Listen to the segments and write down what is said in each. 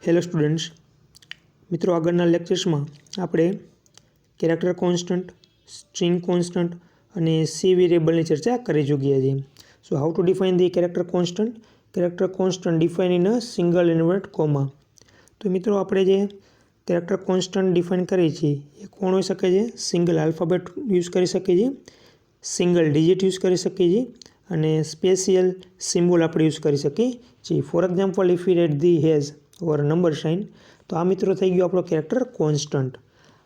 Hello students, મિત્રો આગળના લેક્ચર્સમાં આપણે કેરેક્ટર કોન્સ્ટન્ટ, સ્ટ્રિંગ કોન્સ્ટન્ટ અને સી વેરિયેબલની ચર્ચા કરી ચૂક્યા છીએ. So how to define the character constant define in a single invert comma. તો મિત્રો આપણે જે કેરેક્ટર કોન્સ્ટન્ટ ડિફાઇન કરીએ છીએ એ કોણ હોઈ શકે છે? સિંગલ આલ્ફાબેટ યુઝ કરી શકીએ છીએ, સિંગલ ડિજિટ યુઝ કરી શકીએ છીએ અને સ્પેશિયલ સિમ્બોલ આપણે યુઝ કરી શકીએ છીએ. For example, if you write the hash or number sign, તો આ મિત્રો થઈ ગયો આપણો કેરેક્ટર કોન્સ્ટન્ટ.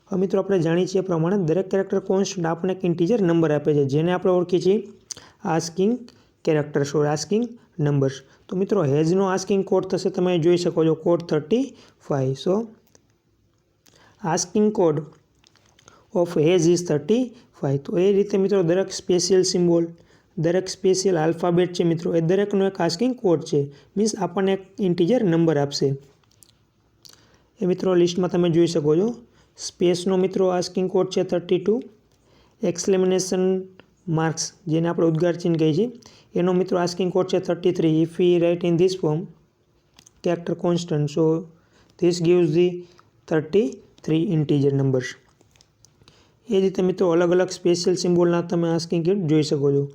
હવે મિત્રો આપણે જાણીએ છીએ પ્રમાણે દરેક કેરેક્ટર કોન્સ્ટન્ટ આપણને એક ઇન્ટીજર નંબર આપે છે, જેને આપણે ઓળખીએ છીએ આસ્કિંગ કેરેક્ટર્સ ઓર આસ્કિંગ નંબર્સ. તો મિત્રો હેઝનો આસ્કિંગ કોડ થશે, તમે જોઈ શકો છો, code 35. So asking code of has is 35. તો એ રીતે મિત્રો દરેક સ્પેશિયલ સિમ્બોલ, દરેક સ્પેશિયલ આલ્ફાબેટ છે મિત્રો, એ દરેકનો એક આસ્કિંગ કોડ છે. મીન્સ આપણને એક ઇન્ટીજર નંબર આપશે. એ મિત્રો લિસ્ટમાં તમે જોઈ શકો છો. સ્પેસનો મિત્રો આસ્કિંગ કોડ છે 32. એક્સક્લેમેશન માર્ક્સ, જેને આપણે ઉદ્ગાર ચિહ્ન કહીએ છીએ, એનો મિત્રો આસ્કિંગ કોડ છે 33. If we write in this form character constant, so this gives the 33 integer numbers. એ રીતે મિત્રો અલગ અલગ સ્પેશિયલ સિમ્બોલના તમે આસ્કિંગ કોડ જોઈ શકો છો.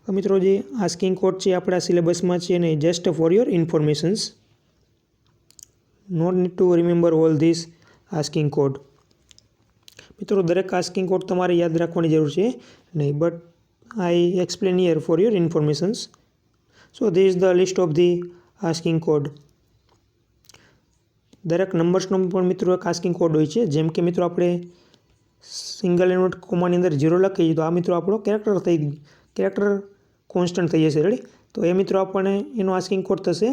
મિત્રો જે આસ્કિંગ કોડ છે આપણા સિલેબસમાં છે ને, just for your informations, not need to remember all this આસ્કિંગ કોડ. મિત્રો દરેક આસ્કિંગ કોડ તમારે યાદ રાખવાની જરૂર છે નહીં, but I explain here for your informations. So this is the list of the asking code. દરેક નંબર્સનો પણ મિત્રો એક આસ્કિંગ કોડ હોય છે. જેમ કે મિત્રો આપણે સિંગલ ઇન્વર્ટ કોમાની અંદર 0 લખીએ તો આ મિત્રો આપણો કેરેક્ટર કોન્સ્ટન્ટ થઈ જશે. રેડી? તો એ મિત્રો આપણને એનો આસ્કિંગ કોડ થશે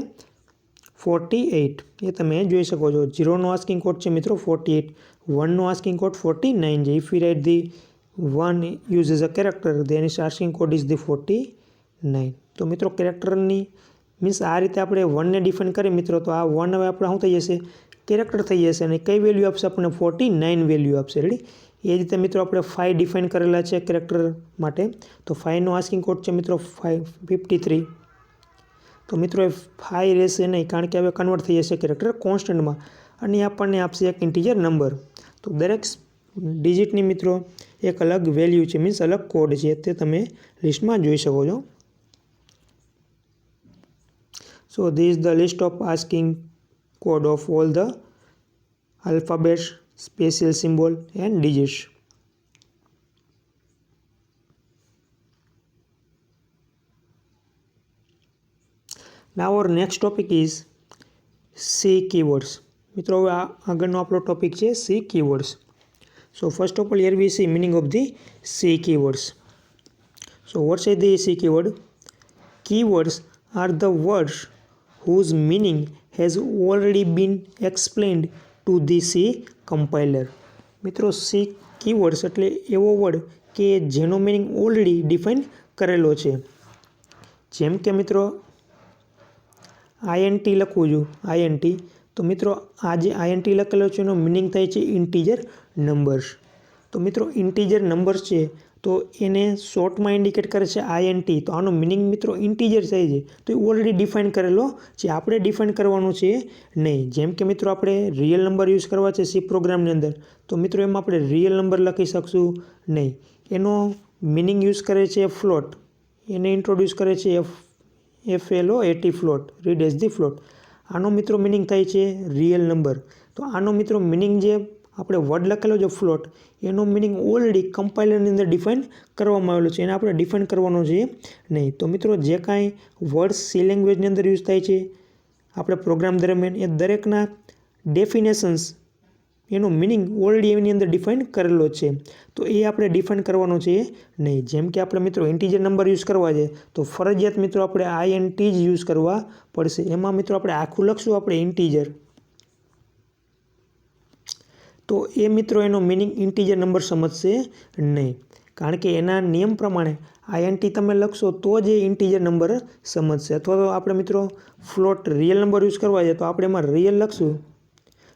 48. એ તમે જોઈ શકો છો. 0નો આસ્કિંગ કોડ છે મિત્રો 48. 1નો આસ્કિંગ કોડ 49 છે. If you write the 1 use as a character, then is આસ્કિંગ કોડ ઇઝ ધી 49. તો મિત્રો કેરેક્ટરની મીન્સ આ રીતે આપણે 1ને ડિફાઇન કરીએ મિત્રો, તો આ 1 હવે આપણે શું થઈ જશે? કેરેક્ટર થઈ જશે. અને કઈ વેલ્યુ આપશે આપણને? 49 વેલ્યુ આપશે. રેડી? એ રીતે મિત્રો આપણે 5 ડિફાઇન કરેલા છે કેરેક્ટર માટે, તો 5નો આસ્કિંગ કોડ છે મિત્રો 53. તો મિત્રો એ 5 રહેશે નહીં, કારણ કે હવે કન્વર્ટ થઈ જશે કેરેક્ટર કોન્સ્ટન્ટમાં અને આપણને આપશે એક ઇન્ટીજર નંબર. તો દરેક ડિજિટની મિત્રો એક અલગ વેલ્યુ છે, મીન્સ અલગ કોડ છે, તે તમે લિસ્ટમાં જોઈ શકો છો. સો this is the list of asking code of all the alphabets, special symbol and digits. Now our next topic is C keywords. મિત્રો હવે આગળનો આપણો ટોપિક છે C keywords. So first of all, here we see meaning of the C keywords. So what is the C keyword? Keywords are the words whose meaning has already been explained to the C compiler. મિત્રો C keywords એટલે એવો word કે જેનો meaning already define કરેલો છે. જેમ કે મિત્રો INT લખું છું, INT, તો મિત્રો આ જે INT લખેલો છે એનો મિનિંગ થાય છે ઇન્ટીજર નંબર્સ. તો મિત્રો ઇન્ટીજર નંબર્સ છે તો એને શોર્ટમાં ઇન્ડિકેટ કરે છે INT. તો આનો મિનિંગ મિત્રો ઇન્ટીજર થાય છે, તો એ ઓલરેડી ડિફાઇન કરેલો છે, આપણે ડિફાઇન કરવાનું છે નહીં. જેમ કે મિત્રો આપણે રિયલ નંબર યુઝ કરવા છે સી પ્રોગ્રામની અંદર, તો મિત્રો એમાં આપણે રિયલ નંબર લખી શકશું નહીં. એનો મિનિંગ યુઝ કરે છે ફ્લોટ, એને ઇન્ટ્રોડ્યુસ કરે છે FLOAT, float, read as the float. આનો મિત્રો મિનિંગ થાય છે રિયલ નંબર. તો આનો મિત્રો મિનિંગ જે આપણે વર્ડ લખેલો છે ફ્લોટ, એનો મિનિંગ ઓલરેડી કમ્પાઇલરની અંદર ડિફાઇન કરવામાં આવેલો છે, એને આપણે ડિફાઇન કરવાનો છે નહીં. તો મિત્રો જે કાંઈ વર્ડ્સ સી લેંગ્વેજની અંદર યુઝ થાય છે આપણે પ્રોગ્રામ દરમિયાન, એ દરેકના ડેફિનેશન્સ, એનો મિનિંગ ઓલરેડી એની અંદર ડિફાઇન કરેલો છે, તો એ આપણે ડિફાઇન કરવાનો છે નહીં. જેમ કે આપણે મિત્રો ઇન્ટીજર નંબર યુઝ કરવા છે તો ફરજિયાત મિત્રો આપણે INT જ યુઝ કરવા પડશે. એમાં મિત્રો આપણે આખું લખશું આપણે ઇન્ટીજર, તો એ મિત્રો એનો મિનિંગ ઇન્ટીજર નંબર સમજશે નહીં, કારણ કે એના નિયમ પ્રમાણે INT તમે લખશો તો જ એ ઇન્ટીજર નંબર સમજશે. અથવા તો આપણે મિત્રો ફ્લોટ રિયલ નંબર યુઝ કરવા છે તો આપણે એમાં રિયલ લખશું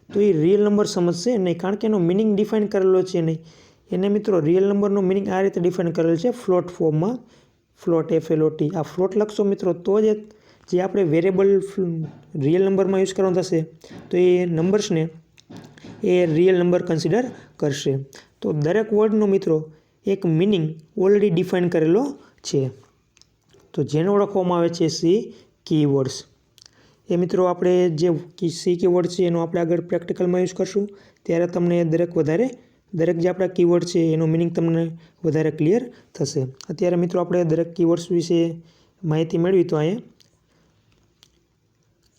તો એ રિયલ નંબર સમજશે નહીં, કારણ કે એનો મિનિંગ ડિફાઇન કરેલો છે નહીં. એને મિત્રો રિયલ નંબરનો મિનિંગ આ રીતે ડિફાઇન કરેલ છે ફ્લોટ ફોર્મમાં, ફ્લોટ FLOT. આ ફ્લોટ લખશો મિત્રો તો જ જે આપણે વેરિયેબલ રિયલ નંબરમાં યુઝ કરવાનો થશે તો એ નંબર્સને એ રિયલ નંબર કન્સિડર કરશે. તો દરેક વર્ડનો મિત્રો એક મિનિંગ ઓલરેડી ડિફાઇન કરેલો છે, તો જેને ઓળખવામાં આવે છે સી કીવર્ડ્સ. એ મિત્રો આપણે જે સી કીવર્ડ છે એનો આપણે આગળ પ્રેક્ટિકલમાં યુઝ કરશું ત્યારે તમને દરેક જે આપણા કીવર્ડ છે એનો મિનિંગ તમને વધારે ક્લિયર થશે. અત્યારે મિત્રો આપણે દરેક કીવર્ડ્સ વિશે માહિતી મેળવી. તો અહીંયા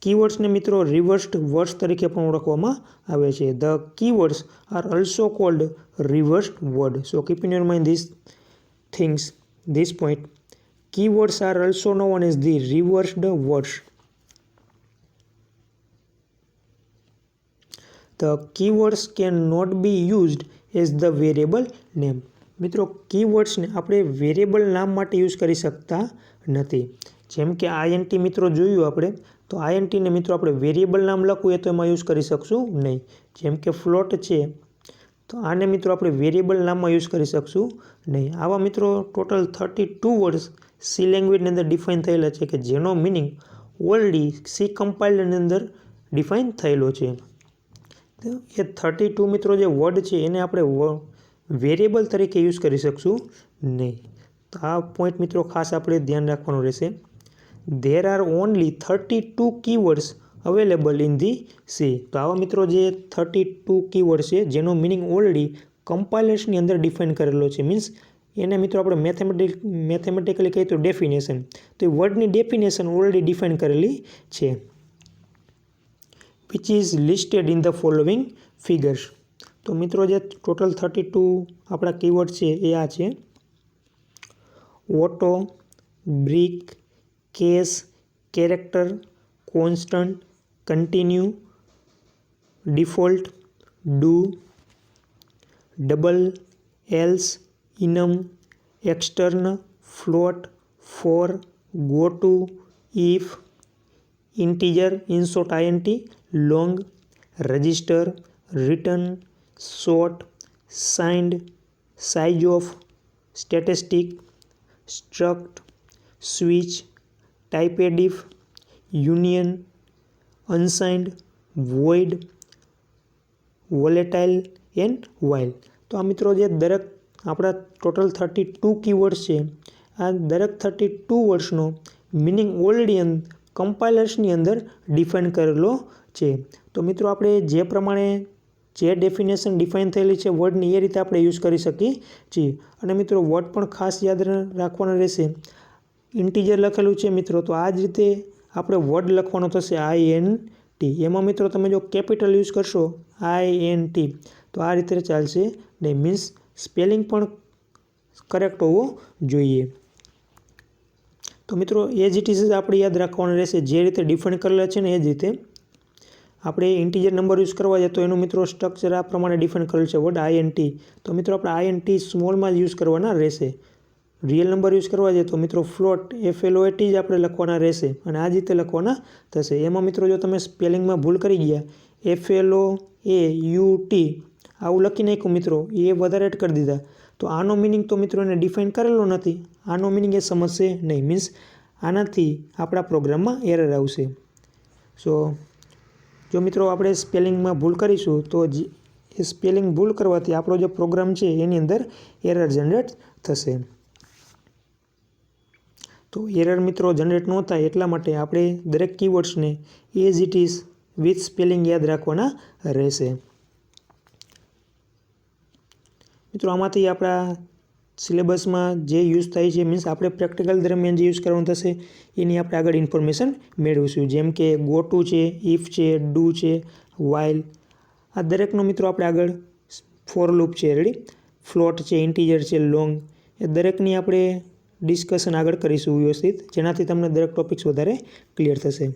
કીવર્ડ્સને મિત્રો રિવર્સ્ડ વર્ડ્સ તરીકે પણ ઓળખવામાં આવે છે. The keywords are also cold reversed word. So keep in your mind this point. Keywords are also known as the reversed words. The keywords cannot be used as the variable name. મિત્રો કીવર્ડ્સને આપણે variable નામ માટે use કરી શકતા નથી. જેમ કે INT મિત્રો જોયું આપણે, તો આઈએનટીને મિત્રો આપણે વેરિયેબલ નામ લખવું એ તો એમાં યુઝ કરી શકશું નહીં. જેમ કે ફ્લોટ છે તો આને મિત્રો આપણે વેરિયેબલ નામમાં યુઝ કરી શકશું નહીં. આવા મિત્રો ટોટલ 32 વર્ડ્સ સી લેંગ્વેજની અંદર ડિફાઇન થયેલા છે કે જેનો મિનિંગ ઓલરેડી સી કમ્પાઇલરની અંદર ડિફાઇન થયેલો છે. એ 32 મિત્રો જે વર્ડ છે એને આપણે વેરિયેબલ તરીકે યુઝ કરી શકશું નહીં. તો આ પોઈન્ટ મિત્રો ખાસ આપણે ધ્યાન રાખવાનું રહેશે. There are only 32 keywords available in the C. તો આવા મિત્રો જે 32 કીવર્ડ છે જેનો મિનિંગ ઓલરેડી કમ્પાઇલર્સની અંદર ડિફાઇન કરેલો છે. મીન્સ એને મિત્રો આપણે મેથેમેટિકલી કહીએ તો ડેફિનેશન, તો એ વર્ડની ડેફિનેશન ઓલરેડી ડિફાઇન કરેલી છે. which is listed in the following figures. તો મિત્રો જે ટોટલ 32 આપણા કીવર્ડ છે એ આ છે: auto, break, case, character, constant, continue, default, do, double, else, enum, extern, float, for, go to, if, integer in short INT, long, register, return, short, signed, size of, statistic, struct, switch, typedef, union, unsigned, void, volatile and while. તો આ મિત્રો જે દરેક આપણા total 32 keywords છે, આ દરેક 32 વર્ડ્સનો meaning already કમ્પાઇલર્સની અંદર ડિફાઇન કરેલો છે. તો મિત્રો આપણે જે પ્રમાણે જે ડેફિનેશન ડિફાઇન થયેલી છે વર્ડની એ રીતે આપણે યુઝ કરી શકીએ છીએ. અને મિત્રો વર્ડ પણ ખાસ યાદ રાખવાના રહેશે. ઇન્ટીજર લખેલું છે મિત્રો, તો આ જ રીતે આપણે વર્ડ લખવાનો થશે INT. એમાં મિત્રો તમે જો કેપિટલ યુઝ કરશો INT તો આ રીતે ચાલશે નહીં. મીન્સ સ્પેલિંગ પણ કરેક્ટ હોવો જોઈએ. તો મિત્રો એ જ ઇટ ઇઝ આપણે યાદ રાખવાનું રહેશે. જે રીતે ડિફાઇન કરેલા છે ને એ જ રીતે આપણે ઇન્ટીજર નંબર યુઝ કરવા જાય તો એનું મિત્રો સ્ટ્રક્ચર આ પ્રમાણે ડિફાઇન કરેલું છે વર્ડ INT. તો મિત્રો આપણે INT સ્મોલમાં જ યુઝ કરવાના રહેશે. રિયલ નંબર યુઝ કરવા જાય તો મિત્રો ફ્લોટ FLOAT જ આપણે લખવાના રહેશે અને આ જ રીતે લખવાના થશે. એમાં મિત્રો જો તમે સ્પેલિંગમાં ભૂલ કરી ગયા FLOAUT આવું લખી નાખ્યું મિત્રો, એ વધારે એડ કરી દીધા, તો આનો મિનિંગ તો મિત્રો એને ડિફાઇન કરેલો નથી, આનો મિનિંગ એ સમજશે નહીં. મીન્સ આનાથી આપણા પ્રોગ્રામમાં એરર આવશે. સો જો મિત્રો આપણે સ્પેલિંગમાં ભૂલ કરીશું તો એ સ્પેલિંગ ભૂલ કરવાથી આપણો જે પ્રોગ્રામ છે એની અંદર એરર જનરેટ થશે. તો એરર મિત્રો જનરેટ ન થાય એટલા માટે આપણે દરેક કીવર્ડ્સને as it is with spelling યાદ રાખવાના રહેશે. મિત્રો આમાંથી આપણા સિલેબસમાં જે યુઝ થાય છે, મીન્સ આપણે પ્રેક્ટિકલ દરમિયાન જે યુઝ કરવાનું થશે એની આપણે આગળ ઇન્ફોર્મેશન મેળવીશું. જેમ કે ગો ટુ છે, ઇફ છે, ડુ છે, વાઇલ, આ દરેકનો મિત્રો આપણે આગળ ફોર લૂપ છે, રેડી, ફ્લોટ છે, ઇન્ટીજર છે, લોંગ, એ દરેકની આપણે ડિસ્કશન આગળ કરીશું વ્યવસ્થિત, જેનાથી તમને દરેક ટોપિક્સ વધારે ક્લિયર થશે.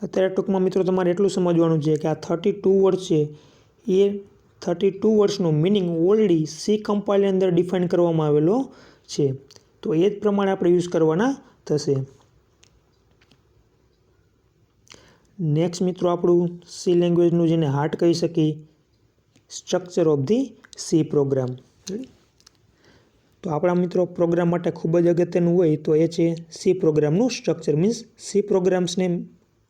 અત્યારે ટૂંકમાં મિત્રો તમારે એટલું સમજવાનું છે કે આ 32 વર્ડ છે એ 32 વર્ડ્સનો મિનિંગ ઓલરેડી સી કમ્પાઇલરની અંદર ડિફાઇન કરવામાં આવેલો છે. તો એ જ પ્રમાણે આપણે યુઝ કરવાના થશે. નેક્સ્ટ મિત્રો આપણું સી લેંગ્વેજનું જેને હાર્ટ કહી શકીએ, structure of the C programme. તો આપણા મિત્રો પ્રોગ્રામ માટે ખૂબ જ અગત્યનું હોય તો એ છે સી પ્રોગ્રામનું સ્ટ્રક્ચર, મીન્સ સી પ્રોગ્રામ્સને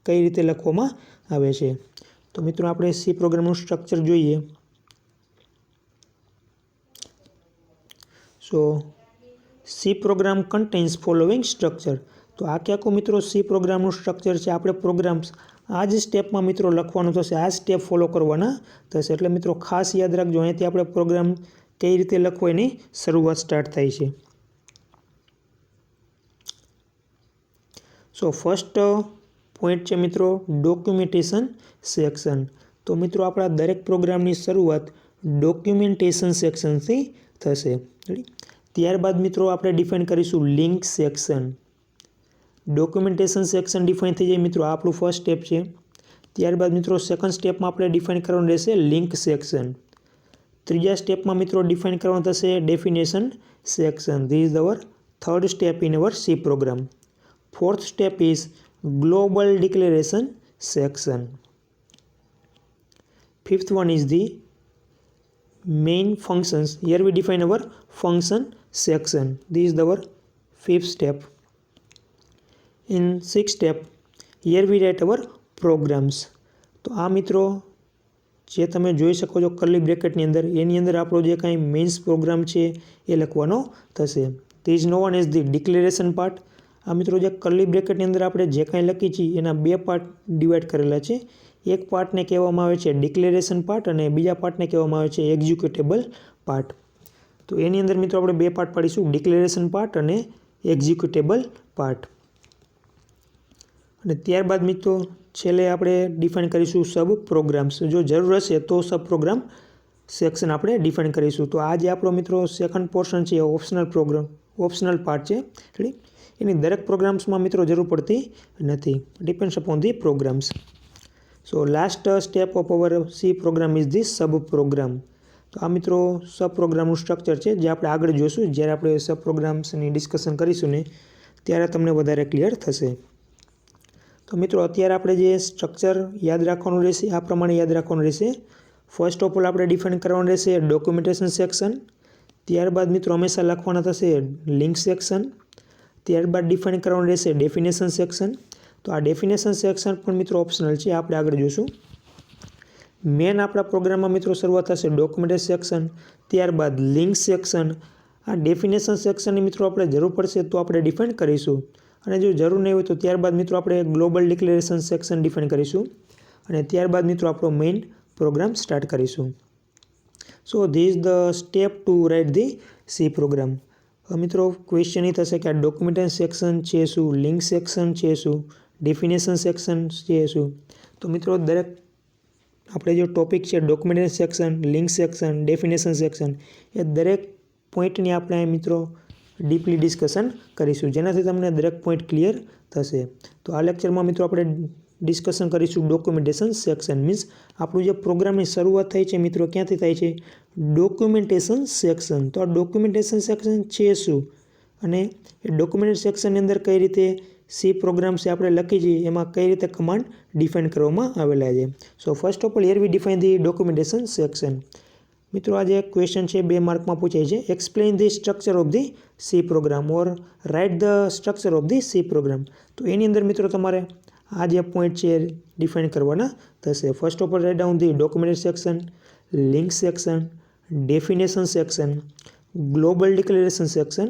કઈ રીતે લખવામાં આવે છે. તો મિત્રો આપણે સી પ્રોગ્રામનું સ્ટ્રક્ચર જોઈએ. So C program contains following structure. તો આ કે આખું મિત્રો સી પ્રોગ્રામનું સ્ટ્રક્ચર છે. આપણે પ્રોગ્રામ્સ આ જ સ્ટેપમાં મિત્રો લખવાનું થશે, આ સ્ટેપ ફોલો કરવાના થશે. એટલે મિત્રો ખાસ યાદ રાખજો, અહીંયાથી આપણે પ્રોગ્રામ કઈ રીતે લખવો એની શરૂઆત સ્ટાર્ટ થાય છે. સો ફર્સ્ટ પોઈન્ટ છે મિત્રો ડોક્યુમેન્ટેશન સેક્શન. તો મિત્રો આપણા દરેક પ્રોગ્રામની શરૂઆત ડોક્યુમેન્ટેશન સેક્શનથી થશે. ત્યારબાદ મિત્રો આપણે ડિફાઇન કરીશું link section. Documentation section define થઈ જાય મિત્રો, આપણું ફર્સ્ટ સ્ટેપ છે. ત્યારબાદ મિત્રો સેકન્ડ સ્ટેપમાં આપણે ડિફાઇન કરવાનું રહેશે લિંક સેક્શન. ત્રીજા સ્ટેપમાં મિત્રો ડિફાઇન કરવાનું થશે definition section. This is our third step in our C programme. Fourth step is global declaration section. Fifth one is the main functions. Here we define our function section. This is our fifth step. In sixth step, here we write our programs. તો આ મિત્રો જે તમે જોઈ શકો છો curly બ્રેકેટની અંદર, એની અંદર આપણો જે કાંઈ મેઇન્સ પ્રોગ્રામ છે એ લખવાનો થશે. This is known as the declaration part. આ મિત્રો જે કર્લી બ્રેકેટની અંદર આપણે જે કાંઈ લખીએ છીએ એના બે પાર્ટ ડિવાઈડ કરેલા છે. એક પાર્ટને કહેવામાં આવે છે ડિક્લેરેશન પાર્ટ અને બીજા પાર્ટને કહેવામાં આવે છે એક્ઝિક્યુટેબલ પાર્ટ. તો એની અંદર મિત્રો આપણે બે પાર્ટ પાડીશું, ડિક્લેરેશન પાર્ટ અને એક્ઝિક્યુટેબલ પાર્ટ. અને ત્યારબાદ મિત્રો છેલ્લે આપણે ડિફાઇન કરીશું સબ પ્રોગ્રામ્સ. જો જરૂર હશે તો સબ પ્રોગ્રામ સેક્શન આપણે ડિફાઇન કરીશું. તો આ જે આપણો મિત્રો સેકન્ડ પોર્શન છે એ ઓપ્શનલ પાર્ટ છે. એની દરેક પ્રોગ્રામ્સમાં મિત્રો જરૂર પડતી નથી, depends upon the programs. So last step of our C program is the sub program. તો આ મિત્રો સબ પ્રોગ્રામનું સ્ટ્રક્ચર છે જે આપણે આગળ જોઈશું. જ્યારે આપણે સબ પ્રોગ્રામ્સની ડિસ્કશન કરીશું ને ત્યારે તમને વધારે ક્લિયર થશે. તો મિત્રો અત્યારે આપણે જે સ્ટ્રક્ચર યાદ રાખવાનું રહેશે આ પ્રમાણે યાદ રાખવાનું રહેશે. ફર્સ્ટ ઓફ ઓલ આપણે ડિફાઇન કરવાનું રહેશે ડોક્યુમેન્ટેશન સેક્શન. ત્યારબાદ મિત્રો હંમેશા લખવાના થશે લિંક સેક્શન. ત્યારબાદ ડિફાઇન કરવાનું રહેશે ડેફિનેશન સેક્શન. તો આ ડેફિનેશન સેક્શન પણ મિત્રો ઓપ્શનલ છે, આપણે આગળ જોઈશું. મેન આપણા પ્રોગ્રામમાં મિત્રો શરૂઆત થશે ડોક્યુમેન્ટેશન સેક્શન, ત્યારબાદ લિંક સેક્શન. આ ડેફિનેશન સેક્શનની મિત્રો આપણે જરૂર પડશે તો આપણે ડિફાઇન કરીશું, અને જો જરૂર નહીં હોય તો ત્યારબાદ મિત્રો આપણે ગ્લોબલ ડિક્લેરેશન સેક્શન ડિફાઇન કરીશું, અને ત્યારબાદ મિત્રો આપણો મેઇન પ્રોગ્રામ સ્ટાર્ટ કરીશું. So this is the step to write the C program. મિત્રો ક્વેશ્ચન એ થશે કે આ ડોક્યુમેન્ટેશન સેક્શન છે શું, લિંક સેક્શન છે શું, ડેફિનેશન સેક્શન છે શું. તો મિત્રો દરેક આપણે જો ટોપિક છે documentation section, link section, definition section, એ દરેક પોઈન્ટની આપણે મિત્રો ડીપલી ડિસ્કશન કરીશું, જેનાથી તમને દરેક પોઈન્ટ ક્લિયર થશે. તો આ લેક્ચરમાં મિત્રો આપણે ડિસ્કશન કરીશું ડોક્યુમેન્ટેશન સેક્શન. મીન્સ આપણું જે પ્રોગ્રામની શરૂઆત થાય છે મિત્રો ક્યાંથી થાય છે, ડોક્યુમેન્ટેશન સેક્શન. તો આ ડોક્યુમેન્ટેશન સેક્શન છે શું, અને એ ડોક્યુમેન્ટેશન સેક્શનની અંદર કઈ રીતે સી પ્રોગ્રામ્સ આપણે લખી છીએ એમાં કઈ રીતે કમાન્ડ ડિફાઇન કરવામાં આવેલા છે. સો first of all here V define the documentation section. મિત્રો આ જે ક્વેશ્ચન છે 2 માર્કમાં પૂછાય છે. Explain the structure of the C programme or write the structure of the C programme. તો એની અંદર મિત્રો તમારે આ જે પોઈન્ટ છે ડિફાઇન કરવાના થશે. First of all write down the documentation section, link section, definition section, global declaration section,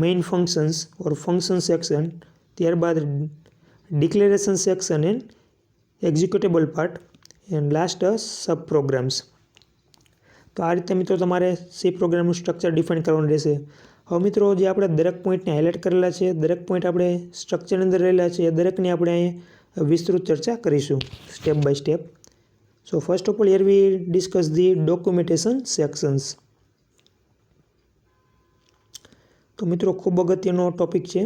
main functions or function section, ત્યારબાદ declaration section and executable part, and last sub programs. તો આ રીતે મિત્રો તમારે C પ્રોગ્રામનું structure define કરવાનું રહેશે. હવે મિત્રો જે આપણે દરેક પોઈન્ટને હાઇલાઇટ કરેલા છે, દરેક પોઈન્ટ આપણે સ્ટ્રક્ચરની અંદર રહેલા છે, એ દરેકની આપણે અહીં વિસ્તૃત ચર્ચા કરીશું step by step. So first of all here we discuss the documentation sections. તો મિત્રો ખૂબ અગત્યનો ટોપિક છે.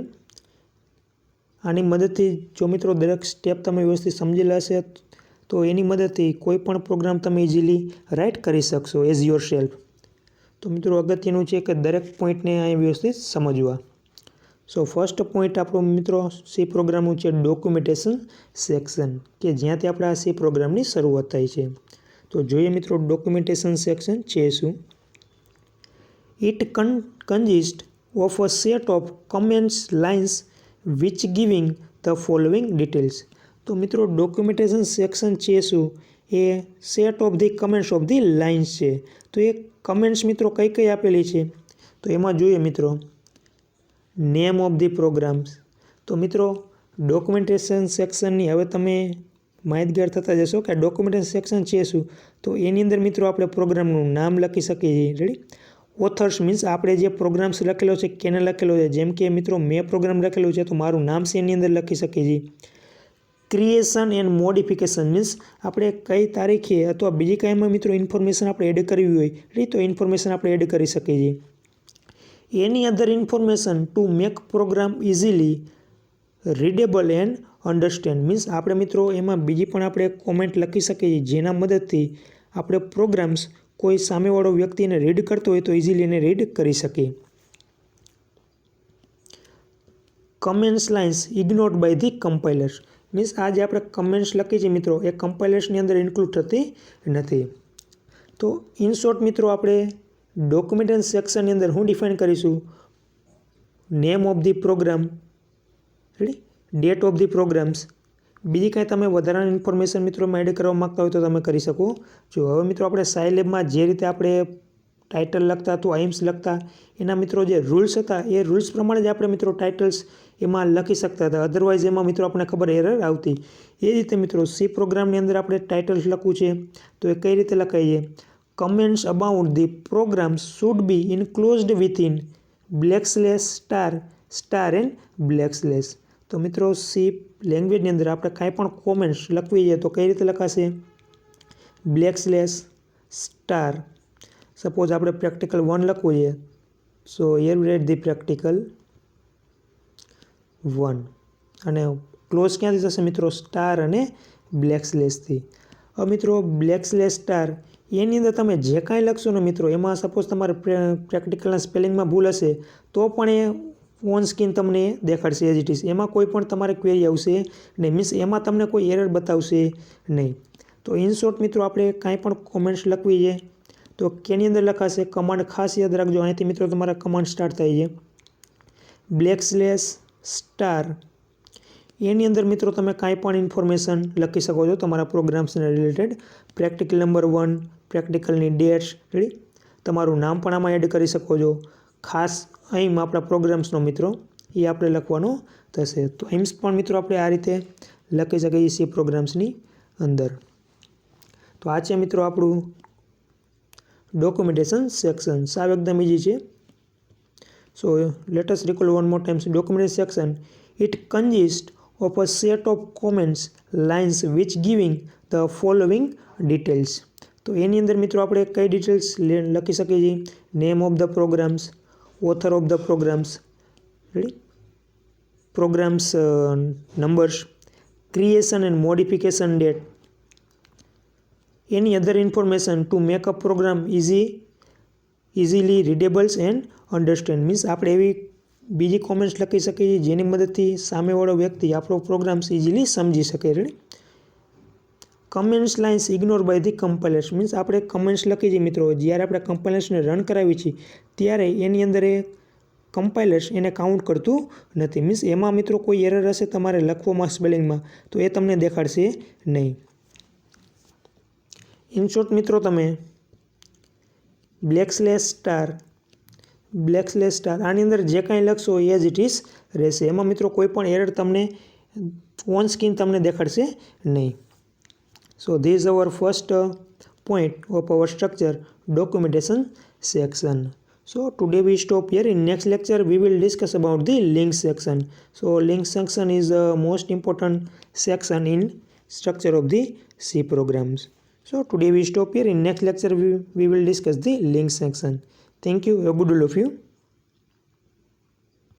આની મદદથી જો મિત્રો દરેક સ્ટેપ તમે વ્યવસ્થિત સમજેલા હશે તો એની મદદથી કોઈ પણ પ્રોગ્રામ તમે ઇઝીલી રાઇટ કરી શકશો એઝ યોર સેલ્ફ. તો મિત્રો અગત્યનું છે કે દરેક પોઈન્ટને અહીં વ્યવસ્થિત સમજવા. સો ફર્સ્ટ પોઈન્ટ આપણો મિત્રો સી પ્રોગ્રામનું છે ડોક્યુમેન્ટેશન સેક્શન, કે જ્યાંથી આપણે આ સી પ્રોગ્રામની શરૂઆત થાય છે. તો જોઈએ મિત્રો ડોક્યુમેન્ટેશન સેક્શન છે શું. It consists of a set of comments lines which giving the following details. તો મિત્રો ડોક્યુમેન્ટેશન સેક્શન છે શું એ set of the comments of the lines છે. તો એ કમેન્ટ્સ મિત્રો કઈ કઈ આપેલી છે તો એમાં જોઈએ મિત્રો નેમ ઓફ ધી પ્રોગ્રામ્સ. તો મિત્રો ડોક્યુમેન્ટેશન સેક્શનની હવે તમે માહિતગાર થતા જશો કે ડોક્યુમેન્ટેશન સેક્શન છે શું. તો એની અંદર મિત્રો આપણે પ્રોગ્રામનું નામ લખી શકીએ છીએ. રેડી. ઓથર્સ મીન્સ આપણે જે પ્રોગ્રામ્સ લખેલો છે કેને લખેલો છે. જેમ કે મિત્રો મેં પ્રોગ્રામ લખેલો છે તો મારું નામ છે એની અંદર લખી શકીએ છીએ. ક્રિએશન એન્ડ મોડિફિકેશન મીન્સ આપણે કઈ તારીખે અથવા બીજી કાંઈમાં મિત્રો ઇન્ફોર્મેશન આપણે એડ કરવી હોય રેડી તો ઇન્ફોર્મેશન આપણે એડ કરી શકીએ છીએ. Any other information to make program easily readable and understand means આપણે મિત્રો એમાં બીજી પણ આપણે કોમેન્ટ લખી શકીએ જેના મદદથી આપણે પ્રોગ્રામ્સ કોઈ સામેવાળો વ્યક્તિ એને રીડ કરતો હોય તો ઇઝીલી એને રીડ કરી શકે. Comments lines ignored by the compilers means આ જે આપણે કમેન્ટ્સ લખી છે મિત્રો એ કમ્પાઇલર્સની અંદર ઇન્ક્લુડ થતી નથી. તો ઇન શોર્ટ મિત્રો આપણે ડોક્યુમેન્ટેશન સેક્શનની અંદર હું ડિફાઇન કરીશું name of the program ready date of the programs. બીજી કાંઈ તમે વધારાની ઇન્ફોર્મેશન મિત્રો એડ કરવા માગતા હોય તો તમે કરી શકો છો. હવે મિત્રો આપણે સાયલેબમાં જે રીતે આપણે ટાઇટલ લખતા તો આઈમ્સ લખતા એના મિત્રો જે રૂલ્સ હતા એ રૂલ્સ પ્રમાણે જ આપણે મિત્રો ટાઇટલ્સ એમાં લખી શકતા હતા. અધરવાઇઝ એમાં મિત્રો આપણે ખબર એરર આવતી. એ રીતે મિત્રો સી પ્રોગ્રામની અંદર આપણે ટાઇટલ્સ લખવું છે તો એ કઈ રીતે લખાય છે comments about the program should be enclosed within black slash star and black slash. તો મિત્રો સી લેંગ્વેજની અંદર આપણે કાંઈ પણ કોમેન્ટ્સ લખવી છે તો કઈ રીતે લખાશે બ્લેક સ્લેશ સ્ટાર. સપોઝ આપણે પ્રેક્ટિકલ 1 લખવું છે so here we write the practical 1 અને ક્લોઝ ક્યાંથી થશે મિત્રો સ્ટાર અને બ્લેક સ્લેશથી. હવે મિત્રો બ્લેક સ્લેશ સ્ટાર એની અંદર તમે જે કાંઈ લખશો ને મિત્રો એમાં સપોઝ તમારે પ્રેક્ટિકલના સ્પેલિંગમાં ભૂલ હશે તો પણ એ ઓન સ્ક્રીન તમને દેખાડશે એઝ ઇટ ઇઝ. એમાં કોઈ પણ તમારે ક્વેરી આવશે નહીં મીન્સ એમાં તમને કોઈ એરર બતાવશે નહીં. તો ઇન શોર્ટ મિત્રો આપણે કાંઈ પણ કોમેન્ટ્સ લખવી છે તો કેની અંદર લખાશે કમાન્ડ ખાસ યાદ રાખજો. અહીંથી મિત્રો તમારા કમાન્ડ સ્ટાર્ટ થાય છે બ્લેક સ્લેશ સ્ટાર. એની અંદર મિત્રો તમે કાંઈ પણ ઇન્ફોર્મેશન લખી શકો છો તમારા પ્રોગ્રામ્સને રિલેટેડ. પ્રેક્ટિકલ નંબર 1 પ્રેક્ટિકલની ડેટ્સ રેડી તમારું નામ પણ આમાં એડ કરી શકો છો. ખાસ એમ આપણા પ્રોગ્રામ્સનો મિત્રો એ આપણે લખવાનો થશે. તો એમ્સ પણ મિત્રો આપણે આ રીતે લખી શકીએ સી પ્રોગ્રામ્સની અંદર. તો આ છે મિત્રો આપણું ડોક્યુમેન્ટેશન સેક્શન. સાવ એકદમ ઇઝી છે. So let us recall one more times documentation section it consist of a set of comments lines which giving the following details. તો એની અંદર મિત્રો આપણે કઈ ડિટેલ્સ લખી શકીએ છીએ name of the programs author of the programs ready programs numbers creation and modification date any other information to make a program easily readables and understand means આપણે એવી બીજી કોમેન્ટ્સ લખી શકીએ જેની મદદથી સામેવાળો વ્યક્તિ આપણો પ્રોગ્રામ્સ ઇઝીલી સમજી શકે. Ready. Comments lines ignore by the compilers means આપણે કમેન્ટ્સ લખી છીએ મિત્રો જ્યારે આપણે કમ્પાઇલર્સને રન કરાવી છીએ ત્યારે એની અંદર એ કમ્પાઇલર્સ એને કાઉન્ટ કરતું નથી. મીન્સ એમાં મિત્રો કોઈ એરર હશે તમારે લખવામાં સ્પેલિંગમાં તો એ તમને દેખાડશે નહીં. ઇન શોર્ટ મિત્રો તમે બ્લેક સ્લેશ સ્ટાર આની અંદર જે કાંઈ લખશો એઝ ઇટ ઇઝ રહેશે. એમાં મિત્રો કોઈ પણ એરર તમને ઓન સ્ક્રીન તમને દેખાડશે નહીં. So this hour first point of our structure documentation section. So today we stop here. In next lecture we will discuss about the link section. So link section is most important section in structure of the C programs. So today we stop here. In next lecture we will discuss the link section. Thank you. Have a good all of you.